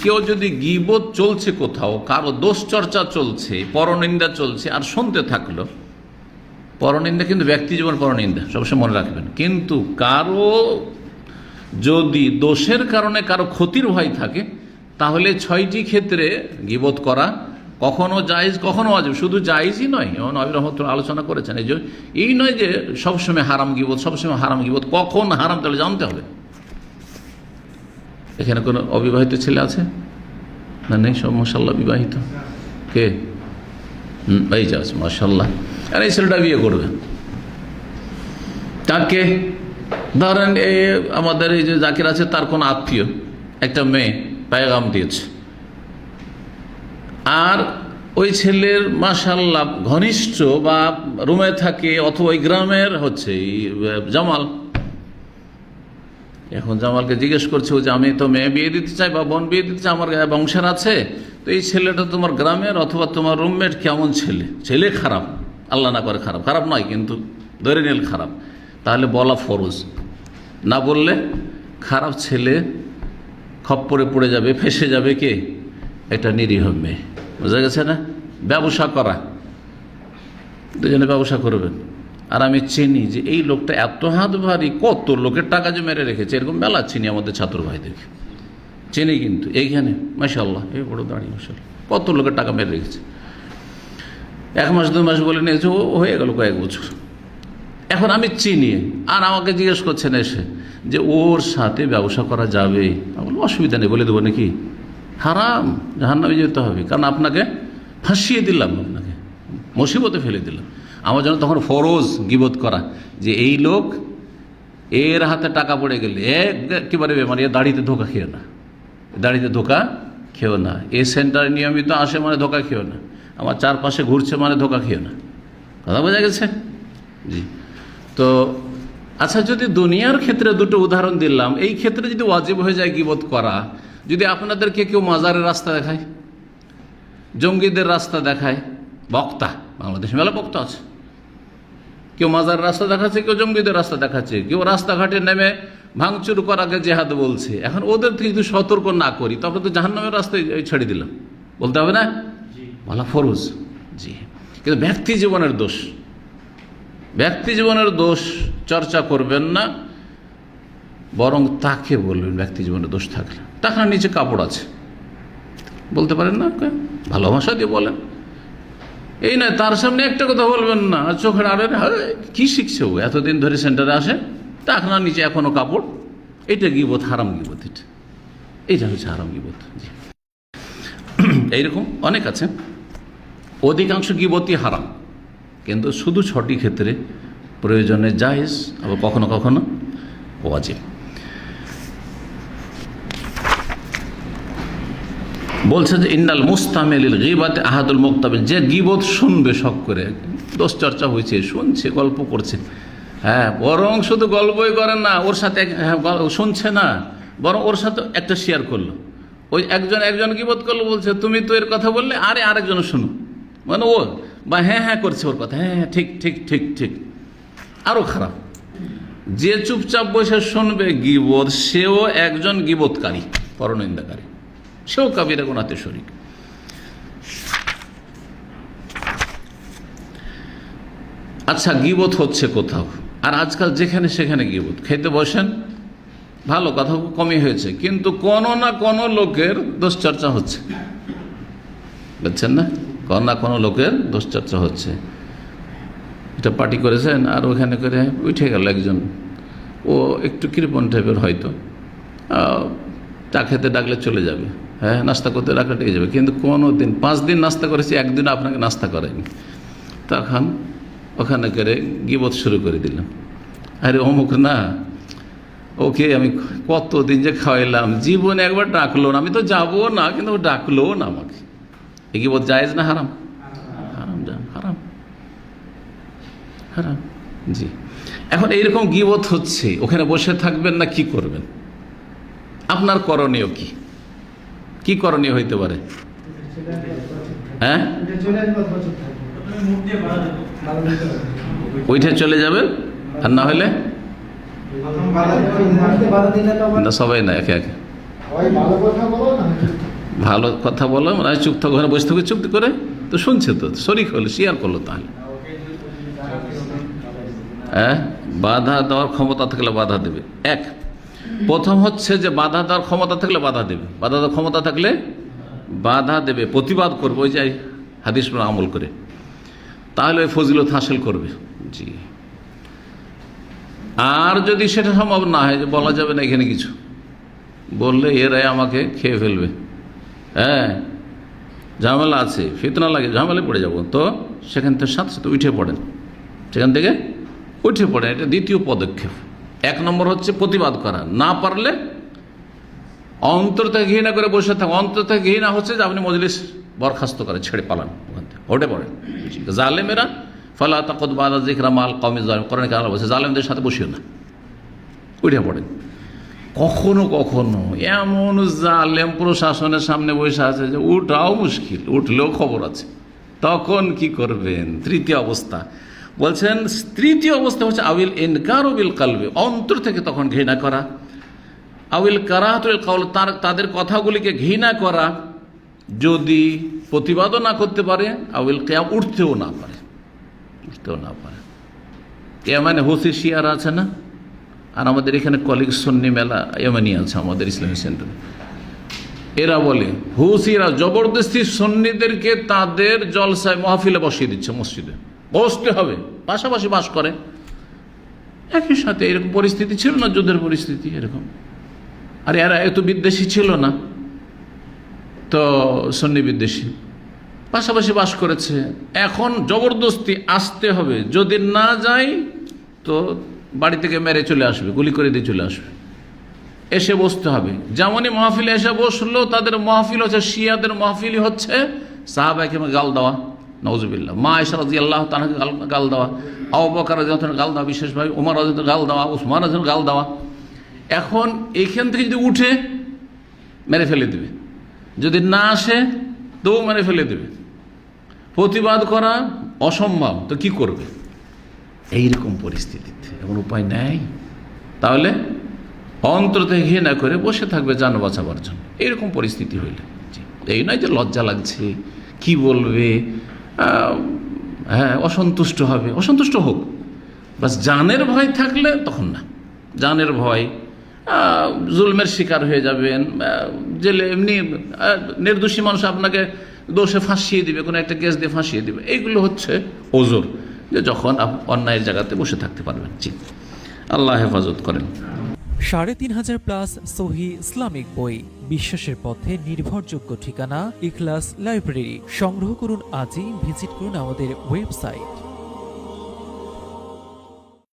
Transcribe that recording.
কেউ যদি গীবত চলছে, কোথাও কারো দোষ চর্চা চলছে, পরনিন্দা চলছে, আর শুনতে থাকলো, পরনিন্দা কিন্তু ব্যক্তি জীবন পরনিন্দা সবসময় মনে রাখবেন, কিন্তু কারো যদি দোষের কারণে কারো ক্ষতির ভয় থাকে, তাহলে 6টি ক্ষেত্রে গীবত করা কখনো জায়েজ কখনো ওয়াজিব। শুধু জায়েজই নয়, এমন নবী রাহমাতুল্লাহ আলোচনা করেছেন। এই নয় যে সবসময় হারাম গীবত, সবসময় হারাম গীবত, কখন হারাম তাহলে জানতে হবে। এখানে কোনো অবিবাহিত ছেলে আছে না? নেই, সব মাশাআল্লাহ বিবাহিত। কে? এই যে আছে মাশাআল্লাহ। আর এই ছেলেটা বিয়ে করবে, তাকে ধরেন আমাদের এই যে জাকির আছে, তার কোন আত্মীয় একটা মেয়ে পায়গাম দিয়েছে, আর ওই ছেলের মাশাআল্লাহ ঘনিষ্ঠ বা রুমে থাকে, অথবা ওই গ্রামের হচ্ছে জামাল। এখন জামালকে জিজ্ঞেস করছে যে আমি তো মেয়ে বিয়ে দিতে চাই বা বোন বিয়ে দিতে চাই, আমার বংশের আছে, তো এই ছেলেটা তোমার গ্রামের অথবা তোমার রুমমেট কেমন ছেলে? ছেলে খারাপ, আল্লাহ না করে খারাপ, খারাপ নয় কিন্তু ধরে নিল খারাপ, তাহলে বলা ফরজ। না বললে খারাপ ছেলে খপ্পরে পড়ে যাবে, ফেসে যাবে কে? এটা নিরীহ মেয়ে। বোঝা গেছে না? ব্যবসা করা, দুজনে ব্যবসা করবেন, আর আমি চিনি যে এই লোকটা এত হাত ভারী, কত লোকের টাকা যে মেরে রেখেছে, এরকম মেলা চিনি আমাদের ছাত্র ভাইদেরকে চিনি, কিন্তু এইখানে মাশাআল্লাহ এই বড় দাঁড়িয়ে মাশাআল্লাহ কত লোকের টাকা মেরে রেখেছে। 1 মাস 2 মাস বলে নিয়েছে, ও হয়ে গেল কয়েক বছর। এখন আমি চিনি, আর আমাকে জিজ্ঞেস করছেন এসে যে ওর সাথে ব্যবসা করা যাবে? আমি বলবো অসুবিধা নেই, বলে দেবো নাকি? হারাম, জাহান্নামে যেতে হবে, কারণ আপনাকে ফাঁসিয়ে দিলাম, আপনাকে মুসিবতে ফেলে দিলাম। আমার জন্য তখন ফরজ গীবত করা, যে এই লোক এর হাতে টাকা পড়ে গেলে একেবারে মানে দাড়িতে ধোকা খেও না, দাড়িতে ধোকা খেও না, এই সেন্টারে নিয়মিত আসে মানে ধোকা খেও না, আমার চারপাশে ঘুরছে মানে ধোকা খেও না। কথা বোঝা গেছে? জি। তো আচ্ছা, যদি দুনিয়ার ক্ষেত্রে দুটো উদাহরণ দিলাম, এই ক্ষেত্রে যদি ওয়াজিব হয়ে যায় গীবত করা, যদি আপনাদেরকে কেউ মাজারের রাস্তা দেখায়, জঙ্গিদের রাস্তা দেখায়, বক্তা, বাংলাদেশে মেলা বক্তা আছে, কেউ মাজারের রাস্তা দেখাচ্ছে, কেউ জঙ্গিদের রাস্তা দেখাচ্ছে, কেউ রাস্তাঘাটে নেমে ভাঙচুর করাকে জেহাদ বলছে, এখন ওদের থেকে যদি সতর্ক না করি, তখন তো জাহান্নামের রাস্তায় ছেড়ে দিলাম, বলতে হবে না? বলা ফরজ। জি। কিন্তু ব্যক্তি জীবনের দোষ, ব্যক্তি জীবনের দোষ চর্চা করবেন না, বরং তাকে বলবেন ব্যক্তি জীবনের দোষ থাকলে। টাকার নিচে কাপড় আছে বলতে পারেন না, ভালো ভাষা দিয়ে বলেন, এই নয় তার সামনে একটা কথা বলবেন না, চোখের আড়ে কি শিখছে ও, এতদিন ধরে সেন্টারে আসে, টাকার নিচে এখনো কাপড়, এটা গীবত, হারাম গীবত, এটা হচ্ছে হারাম গীবত। এইরকম অনেক আছে, অধিকাংশ গীবতই হারাম, কিন্তু শুধু 6টি ক্ষেত্রে প্রয়োজনে জায়েজ, আবার কখনো কখনো ওয়াজিব। বলছে যে ইন্নাল মুস্তামিলিল গীবাতে আহাদুল মুক্তাবিল, যে গীবত শুনবে শখ করে, দোষ চর্চা হয়েছে, শুনছে, গল্প করছে, হ্যাঁ, বরং শুধু গল্পই করেন না, ওর সাথে শুনছে না, বরং ওর সাথে একটা শেয়ার করলো, ওই একজন গীবত করলো, বলছে তুমি তো এর কথা বললে, আরে আরেকজন শুনো, মানে ও বা হ্যাঁ হ্যাঁ করছে ওর কথা, হ্যাঁ ঠিক ঠিক ঠিক ঠিক। আরো খারাপ, যে চুপচাপ বসে শুনবে গীবত, সেও একজন গীবতকারী, পরনিন্দাকারী, সেও কাবিরা গুনাতে শরীক। আচ্ছা, গীবত হচ্ছে কোথাও, আর আজকাল যেখানে সেখানে গীবত, খেতে বসেন, ভালো কথা কমই হয়েছে, কিন্তু কোনো না কোনো লোকের দোষচর্চা হচ্ছে, বুঝছেন না? কোনো না কোনো লোকের দোষচর্চা হচ্ছে। এটা পার্টি করেছেন, আর ওখানে করে উঠে গেল একজন, ও একটু কৃপণ টাইপের, হয়তো চা খেতে ডাকলে চলে যাবে, হ্যাঁ নাস্তা করতে ডাকলে ডেকে যাবে, কিন্তু কোনো দিন 5 দিন নাস্তা করেছি, একদিন আপনাকে নাস্তা করেনি, তখন ওখানে করে গীবত শুরু করে দিলাম, আরে অমুক না, ওকে আমি কতদিন যে খাওয়াইলাম, জীবনে একবার ডাকলো না, আমি তো যাবো না, কিন্তু ও ডাকলো না আমাকে। এই গীবত জায়েজ না হারাম? হারাম, হারাম, হারাম। জি। এখন এইরকম গীবত হচ্ছে, ওখানে বসে থাকবেন না কি করবেন? আপনার করণীয় কি? কি করণীয় হইতে পারে? হ্যাঁ, ওইটা চলে যাবেন, আর না হলে না, সবাই না, একে একে ভালো কথা বলো, মানে চুপ থাকো, ঘরে বসে থাকো চুপ করে, তো শুনছে তো, শরিক হলো, শেয়ার করলো। তাহলে হ্যাঁ, বাধা দেওয়ার ক্ষমতা থাকলে বাধা দেবে। এক, প্রথম হচ্ছে যে বাধা দেওয়ার ক্ষমতা থাকলে বাধা দেবে, বাধা দেওয়ার ক্ষমতা থাকলে বাধা দেবে, প্রতিবাদ করবে, ওই যে হাদিস আমল করে, তাহলে ওই ফজিলত হাসিল করবে। জি। আর যদি সেটা সম্ভব না হয়, যে বলা যাবে না এখানে কিছু, বললে এরাই আমাকে খেয়ে ফেলবে, হ্যাঁ ঝামেলা আছে, ফিতনা লাগে, ঝামেলায় পড়ে যাব, তো সেখান থেকে সাথে সাথে উঠে পড়েন, সেখান থেকে উঠে পড়েন। এটা দ্বিতীয় পদক্ষেপ। এক নম্বর হচ্ছে প্রতিবাদ করা, না পারলে অন্তর থেকে ঘৃণা করে বসে থাকুন। অন্তর থেকে ঘৃণা হচ্ছে যে আপনি মজলিস বরখাস্ত করে ছেড়ে পালান, ওখান থেকে উঠে পড়েন। জালেমেরা ফালা তাকুদ বাদা যিকরা মাল কওমি যালিম, কোরআনে আল্লাহ বলেছে জালেমদের সাথে বসিও না, উঠে পড়েন। কখনো কখনো এমন জালেম প্রশাসনের সামনে বসে আছে যে উঠাও মুশকিল, উঠলেও খবর আছে, তখন কি করবেন? তৃতীয় অবস্থা বলছেন, তৃতীয় অবস্থা হচ্ছে আউল ইনকারু বিল কলবি, অন্তর থেকে তখন ঘৃণা করা, আউল কারাহাতুল কওল, তাদের কথাগুলিকে ঘৃণা করা, যদি প্রতিবাদও না করতে পারে, আউল কিয়াম, উঠতেও না পারে, উঠতেও না পারে। মানে হুসি শিয়ার আছে না, আর আমাদের এখানে কলিগ সুন্নি মেলা এমনি আছে আমাদের ইসলামী সেন্টারে, এরা বলে হুসিরা জবরদস্তি সুন্নিদেরকে তাদের জলসায় মাহফিলে বসিয়ে দিচ্ছে, মসজিদে বসতে হবে, পাশাপাশি বাস করে একই সাথে। এরকম পরিস্থিতি ছিল না, যুদ্ধের পরিস্থিতি এরকম, আর এরা এত বিদ্বেষী ছিল না, তো সুন্নি বিদ্বেষী, পাশাপাশি বাস করেছে। এখন জবরদস্তি আসতে হবে, যদি না যায় তো বাড়ি থেকে মেরে চলে আসবে, গুলি করে দিয়ে চলে আসবে, এসে বসতে হবে। যেমনই মাহফিলে এসে বসলো, তাদের মাহফিল হচ্ছে, শিয়াদের মাহফিলই হচ্ছে সাহাবাকে গাল দেওয়া, নওজুবিল্লাহ, মা আয়েশা রাদিয়াল্লাহু তাআলাকে গাল দেওয়া, আবু বকর রাদিয়াল্লাহু তাআলাকে গাল দেওয়া, বিশেষভাবে ওমর রাদিয়াল্লাহু তাআলাকে গাল দেওয়া, উসমান রাদিয়াল্লাহু তাআলাকে গাল দেওয়া। এখন এখান থেকে যদি উঠে মেরে ফেলে দেবে, যদি না আসে তো মেরে ফেলে দেবে, প্রতিবাদ করা অসম্ভব, তো কি করবে এইরকম পরিস্থিতিতে? এমন উপায় নেই, তাহলে অন্তর থেকে ঘৃণা করে বসে থাকবে জান বাঁচাবার জন্য, এইরকম পরিস্থিতি হইলে। এই নয় যে লজ্জা লাগছে, কি বলবে, হ্যাঁ অসন্তুষ্ট হবে, অসন্তুষ্ট হোক, বাস জানের ভয় থাকলে তখন না। জানের ভয়, জুলমের শিকার হয়ে যাবেন, জেলে এমনি নির্দোষী মানুষ আপনাকে দোষে ফাঁসিয়ে দিবে, কোনো একটা কেস দিয়ে ফাঁসিয়ে দিবে, এইগুলো হচ্ছে ওজোর, যে যখন অন্যায়ের জায়গাতে বসে থাকতে পারবেন। জি, আল্লাহ হেফাজত করেন। ৩৫০০+ সহি ইসলামিক বই, বিশ্বাসের পথে নির্ভরযোগ্য ঠিকানা ইখলাস লাইব্রেরি। সংগ্রহ করুন আজই, ভিজিট করুন আমাদের ওয়েবসাইট।